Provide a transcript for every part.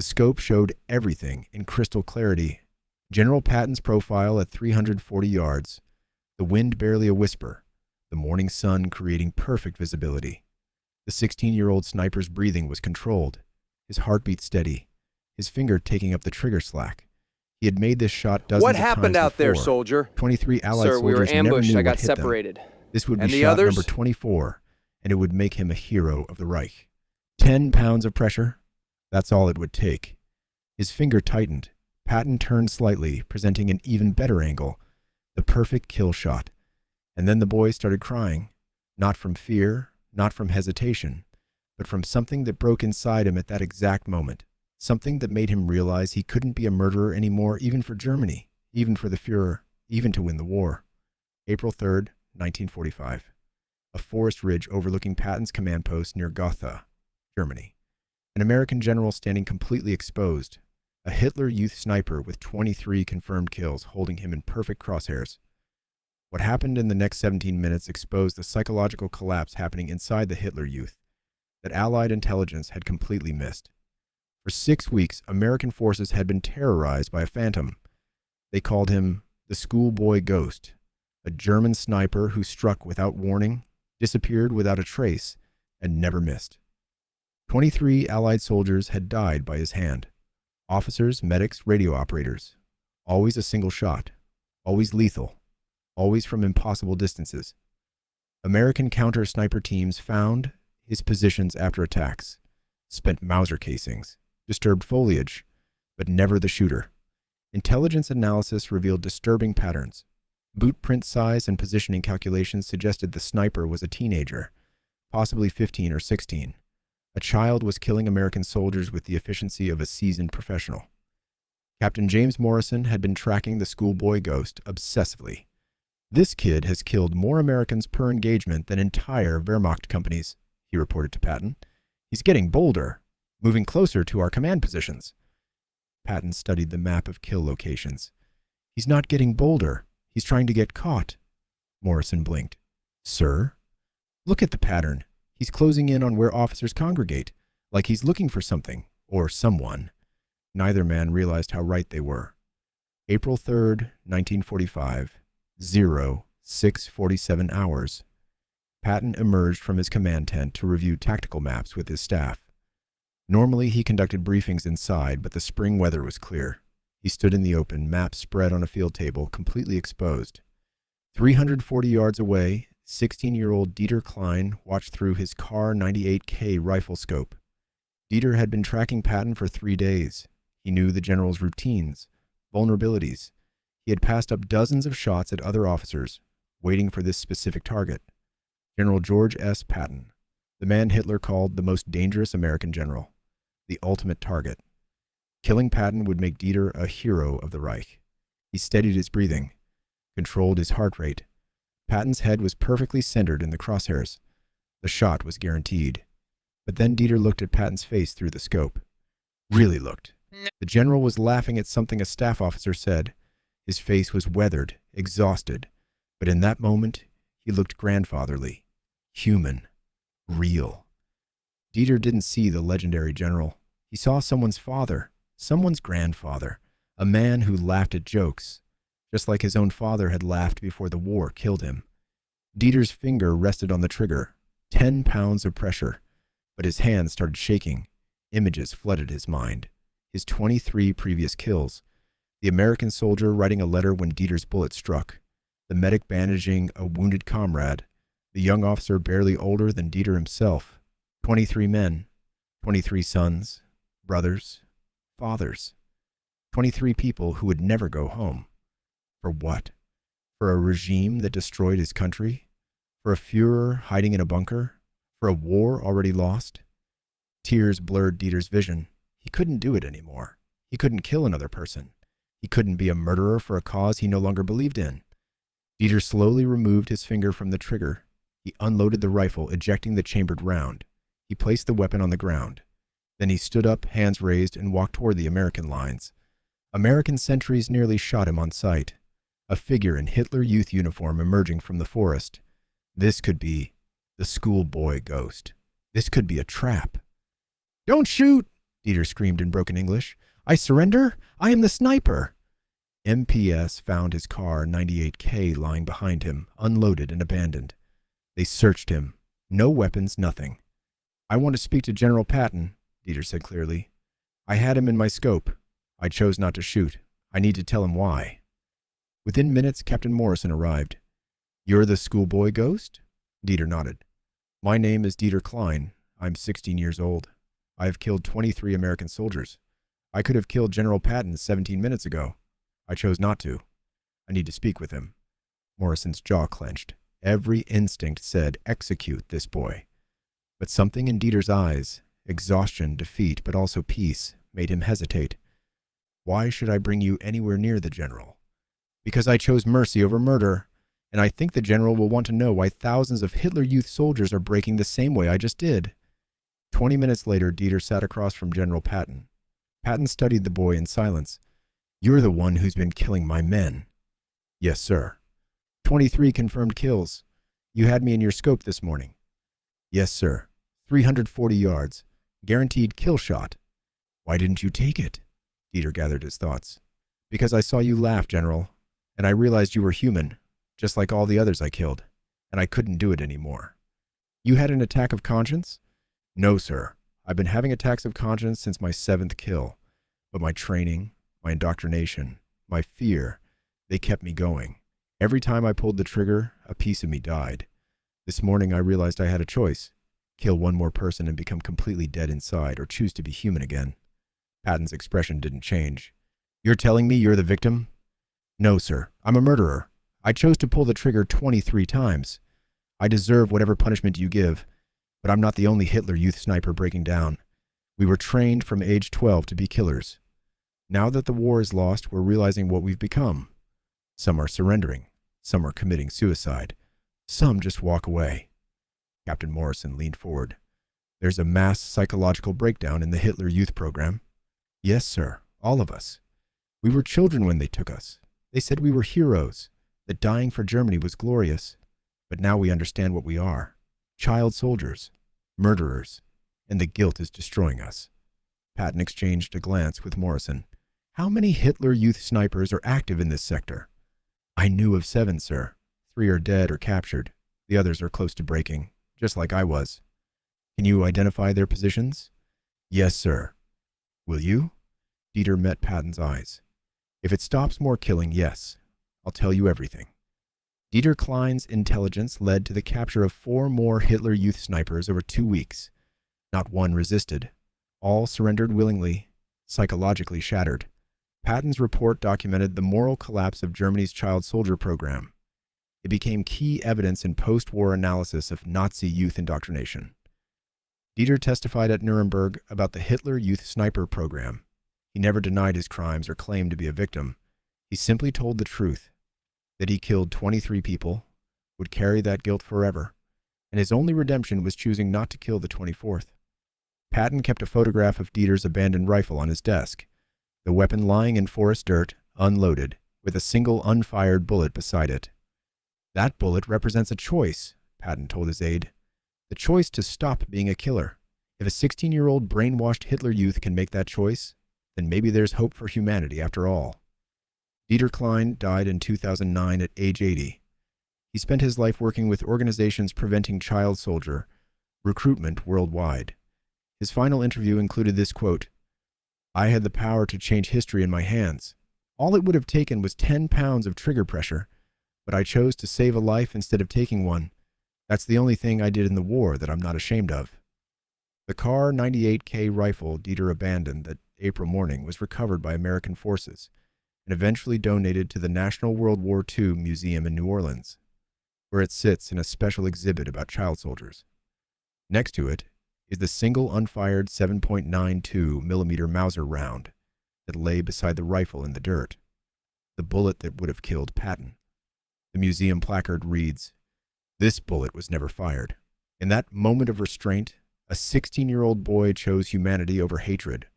The scope showed everything in crystal clarity. General Patton's profile at 340 yards, the wind barely a whisper, the morning sun creating perfect visibility. The 16-year-old sniper's breathing was controlled, his heartbeat steady, his finger taking up the trigger slack. He had made this shot dozens of times before. What happened out there, soldier? 23 Allied Sir, we were soldiers never ambushed. knew I got what hit separated. them. This would be And the shot others? number 24, and it would make him a hero of the Reich. 10 pounds of pressure, that's all it would take. His finger tightened. Patton turned slightly, presenting an even better angle, the perfect kill shot. And then the boy started crying, not from fear, not from hesitation, but from something that broke inside him at that exact moment, something that made him realize he couldn't be a murderer anymore, even for Germany, even for the Führer, even to win the war. April 3rd, 1945. A forest ridge overlooking Patton's command post near Gotha, Germany. An American general standing completely exposed, a Hitler Youth sniper with 23 confirmed kills holding him in perfect crosshairs. What happened in the next 17 minutes exposed the psychological collapse happening inside the Hitler Youth that Allied intelligence had completely missed. For 6 weeks, American forces had been terrorized by a phantom. They called him the schoolboy ghost, a German sniper who struck without warning, disappeared without a trace, and never missed. 23 Allied soldiers had died by his hand. Officers, medics, radio operators. Always a single shot. Always lethal. Always from impossible distances. American counter-sniper teams found his positions after attacks, spent Mauser casings, disturbed foliage, but never the shooter. Intelligence analysis revealed disturbing patterns. Boot print size and positioning calculations suggested the sniper was a teenager, possibly 15 or 16. A child was killing American soldiers with the efficiency of a seasoned professional. Captain James Morrison had been tracking the schoolboy ghost obsessively. This kid has killed more Americans per engagement than entire Wehrmacht companies, he reported to Patton. He's getting bolder, moving closer to our command positions. Patton studied the map of kill locations. He's not getting bolder. He's trying to get caught. Morrison blinked. Sir? Look at the pattern. He's closing in on where officers congregate, like he's looking for something, or someone. Neither man realized how right they were. April 3rd, 1945, 06:47 hours. Patton emerged from his command tent to review tactical maps with his staff. Normally he conducted briefings inside, but the spring weather was clear. He stood in the open, maps spread on a field table, completely exposed. 340 yards away, 16-year-old Dieter Klein watched through his Kar 98K rifle scope. Dieter had been tracking Patton for 3 days. He knew the general's routines, vulnerabilities. He had passed up dozens of shots at other officers, waiting for this specific target. General George S. Patton, the man Hitler called the most dangerous American general, the ultimate target. Killing Patton would make Dieter a hero of the Reich. He steadied his breathing, controlled his heart rate. Patton's head was perfectly centered in the crosshairs. The shot was guaranteed. But then Dieter looked at Patton's face through the scope. Really looked. The general was laughing at something a staff officer said. His face was weathered, exhausted. But in that moment, he looked grandfatherly, human, real. Dieter didn't see the legendary general. He saw someone's father, someone's grandfather, a man who laughed at jokes, just like his own father had laughed before the war killed him. Dieter's finger rested on the trigger, 10 pounds of pressure, but his hand started shaking. Images flooded his mind. His 23 previous kills, the American soldier writing a letter when Dieter's bullet struck, the medic bandaging a wounded comrade, the young officer barely older than Dieter himself, 23 men, 23 sons, brothers, fathers, 23 people who would never go home. For what? For a regime that destroyed his country? For a Führer hiding in a bunker? For a war already lost? Tears blurred Dieter's vision. He couldn't do it anymore. He couldn't kill another person. He couldn't be a murderer for a cause he no longer believed in. Dieter slowly removed his finger from the trigger. He unloaded the rifle, ejecting the chambered round. He placed the weapon on the ground. Then he stood up, hands raised, and walked toward the American lines. American sentries nearly shot him on sight. A figure in Hitler Youth uniform emerging from the forest. This could be the schoolboy ghost. This could be a trap. "Don't shoot!" Dieter screamed in broken English. I surrender? I am the sniper! MPS found his car 98K lying behind him, unloaded and abandoned. They searched him. No weapons, nothing. I want to speak to General Patton, Dieter said clearly. I had him in my scope. I chose not to shoot. I need to tell him why. Within minutes, Captain Morrison arrived. You're the schoolboy ghost? Dieter nodded. My name is Dieter Klein. I'm 16 years old. I have killed 23 American soldiers. I could have killed General Patton 17 minutes ago. I chose not to. I need to speak with him. Morrison's jaw clenched. Every instinct said, execute this boy. But something in Dieter's eyes, exhaustion, defeat, but also peace, made him hesitate. Why should I bring you anywhere near the general? Because I chose mercy over murder, and I think the general will want to know why thousands of Hitler Youth soldiers are breaking the same way I just did. 20 minutes later, Dieter sat across from General Patton. Patton studied the boy in silence. You're the one who's been killing my men. Yes, sir. 23 confirmed kills. You had me in your scope this morning. Yes, sir. 340 yards. Guaranteed kill shot. Why didn't you take it? Dieter gathered his thoughts. Because I saw you laugh, General, and I realized you were human, just like all the others I killed, and I couldn't do it anymore. You had an attack of conscience? No, sir. I've been having attacks of conscience since my 7th kill, but my training, my indoctrination, my fear, they kept me going. Every time I pulled the trigger, a piece of me died. This morning I realized I had a choice. Kill one more person and become completely dead inside, or choose to be human again. Patton's expression didn't change. You're telling me you're the victim? No, sir. I'm a murderer. I chose to pull the trigger 23 times. I deserve whatever punishment you give, but I'm not the only Hitler Youth sniper breaking down. We were trained from age 12 to be killers. Now that the war is lost, we're realizing what we've become. Some are surrendering. Some are committing suicide. Some just walk away. Captain Morrison leaned forward. There's a mass psychological breakdown in the Hitler Youth program. Yes, sir. All of us. We were children when they took us. They said we were heroes, that dying for Germany was glorious. But now we understand what we are. Child soldiers, murderers, and the guilt is destroying us. Patton exchanged a glance with Morrison. How many Hitler Youth snipers are active in this sector? I knew of 7, sir. 3 are dead or captured. The others are close to breaking, just like I was. Can you identify their positions? Yes, sir. Will you? Dieter met Patton's eyes. If it stops more killing, yes. I'll tell you everything. Dieter Klein's intelligence led to the capture of 4 more Hitler Youth snipers over 2 weeks. Not one resisted. All surrendered willingly, psychologically shattered. Patton's report documented the moral collapse of Germany's child soldier program. It became key evidence in post-war analysis of Nazi youth indoctrination. Dieter testified at Nuremberg about the Hitler Youth Sniper program. He never denied his crimes or claimed to be a victim. He simply told the truth, that he killed 23 people, would carry that guilt forever, and his only redemption was choosing not to kill the 24th. Patton kept a photograph of Dieter's abandoned rifle on his desk, the weapon lying in forest dirt, unloaded, with a single unfired bullet beside it. That bullet represents a choice, Patton told his aide. The choice to stop being a killer. If a 16-year-old brainwashed Hitler Youth can make that choice, then maybe there's hope for humanity after all. Dieter Klein died in 2009 at age 80. He spent his life working with organizations preventing child soldier recruitment worldwide. His final interview included this quote, I had the power to change history in my hands. All it would have taken was 10 pounds of trigger pressure, but I chose to save a life instead of taking one. That's the only thing I did in the war that I'm not ashamed of. The Kar 98K rifle Dieter abandoned that April morning was recovered by American forces and eventually donated to the National World War II Museum in New Orleans, where it sits in a special exhibit about child soldiers. Next to it is the single unfired 7.92 millimeter Mauser round that lay beside the rifle in the dirt, the bullet that would have killed Patton. The museum placard reads, This bullet was never fired. In that moment of restraint, a 16-year-old boy chose humanity over hatred,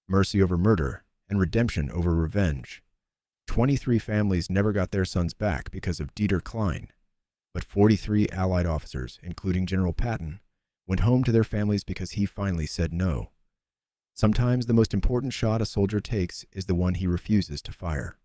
mercy over murder, and redemption over revenge. 23 families never got their sons back because of Dieter Klein, but 43 Allied officers, including General Patton, went home to their families because he finally said no. Sometimes the most important shot a soldier takes is the one he refuses to fire.